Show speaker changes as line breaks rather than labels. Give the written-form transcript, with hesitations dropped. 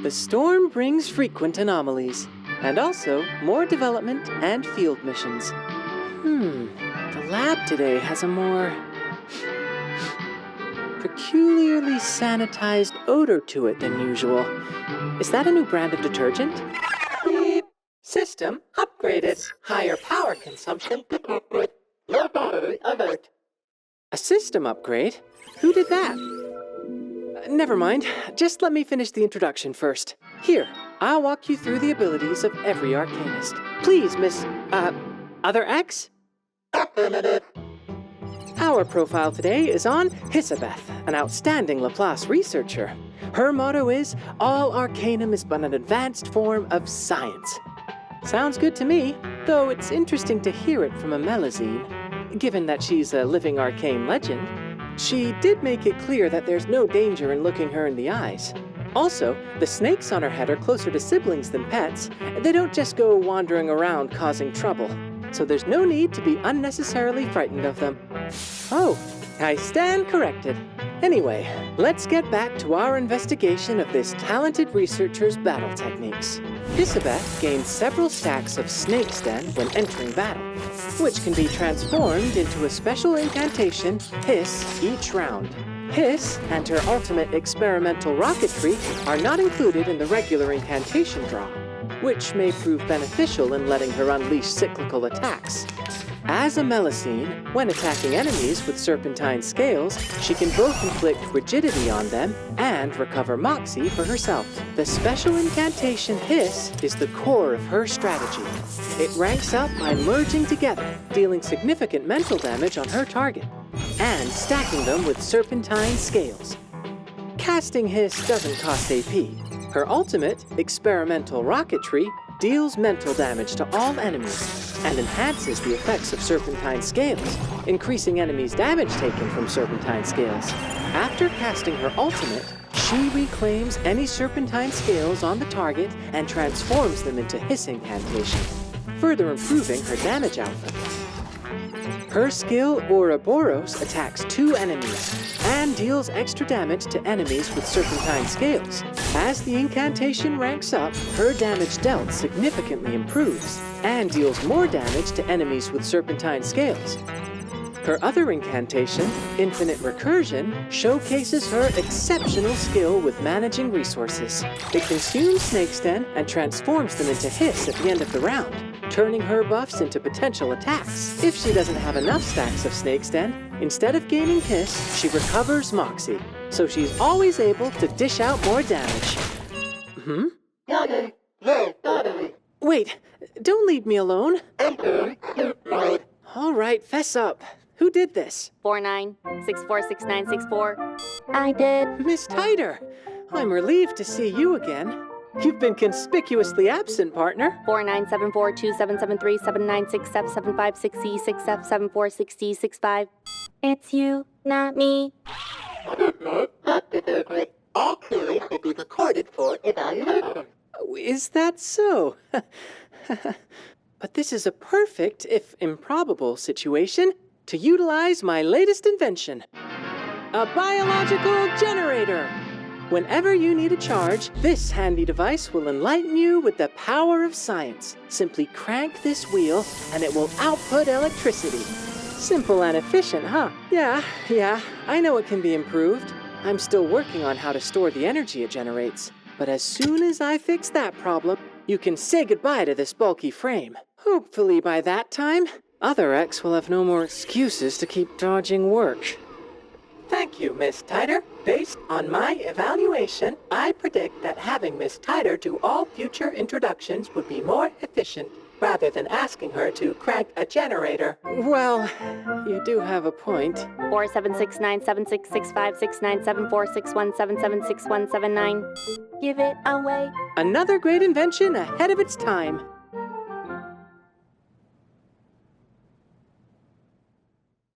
The storm brings frequent anomalies, and also more development and field missions. The lab today has a more peculiarly sanitized odor to it than usual. Is that a new brand of detergent? Beep. System upgraded. Higher power consumption detected. Low battery alert. A system upgrade? Who did that? Never mind. Just let me finish the introduction first. Here, I'll walk you through the abilities of every arcanist. Please, Miss, Other X? Affirmative. Our profile today is on Hissabeth, an outstanding Laplace researcher. Her motto is, all arcanum is but an advanced form of science. Sounds good to me, though it's interesting to hear it from a Melusine. Given that she's a living arcane legend, she did make it clear that there's no danger in looking her in the eyes. Also, the snakes on her head are closer to siblings than pets. They don't just go wandering around causing trouble. So there's no need to be unnecessarily frightened of them. Oh, I stand corrected. Anyway, let's get back to our investigation of this talented researcher's battle techniques. Hissabeth gained several stacks of Snake's Den when entering battle, which can be transformed into a special incantation, Hiss, each round. Hiss and her ultimate experimental rocketry are not included in the regular incantation draw, which may prove beneficial in letting her unleash cyclical attacks. As a Melusine, when attacking enemies with serpentine scales, she can both inflict rigidity on them and recover Moxie for herself. The special incantation Hiss is the core of her strategy. It ranks up by merging together, dealing significant mental damage on her target, and stacking them with serpentine scales. Casting Hiss doesn't cost AP. Her ultimate, experimental rocketry, deals mental damage to all enemies and enhances the effects of serpentine scales, increasing enemies' damage taken from serpentine scales. After casting her ultimate, she reclaims any serpentine scales on the target and transforms them into Hiss incantation, further improving her damage output. Her skill, Ouroboros, attacks 2 enemies and deals extra damage to enemies with serpentine scales. As the incantation ranks up, her damage dealt significantly improves and deals more damage to enemies with serpentine scales. Her other incantation, Infinite Recursion, showcases her exceptional skill with managing resources. It consumes Snake's Den and transforms them into Hiss at the end of the round, turning her buffs into potential attacks. If she doesn't have enough stacks of Snake's Den, instead of gaining Hiss, she recovers Moxie, so she's always able to dish out more damage. Wait, don't leave me alone. All right, fess up. Who did this?
49646964. I did.
Miss Titer, I'm relieved to see you again. You've been conspicuously absent, partner.
49742773796756E6F746065. It's you, not me.
All queries will be recorded for evaluation.
Is that so? But this is a perfect, if improbable, situation to utilize my latest invention. A biological generator. Whenever you need a charge, this handy device will enlighten you with the power of science. Simply crank this wheel and it will output electricity. Simple and efficient, huh? Yeah, I know it can be improved. I'm still working on how to store the energy it generates. But as soon as I fix that problem, you can say goodbye to this bulky frame. Hopefully by that time, Other X will have no more excuses to keep dodging work. Thank you, Miss Titer. Based on my evaluation, I predict that having Miss Titer do all future introductions would be more efficient, rather than asking her to crank a generator. Well, you do have a point.
47697665697461776179. Give it away.
Another great invention ahead of its time.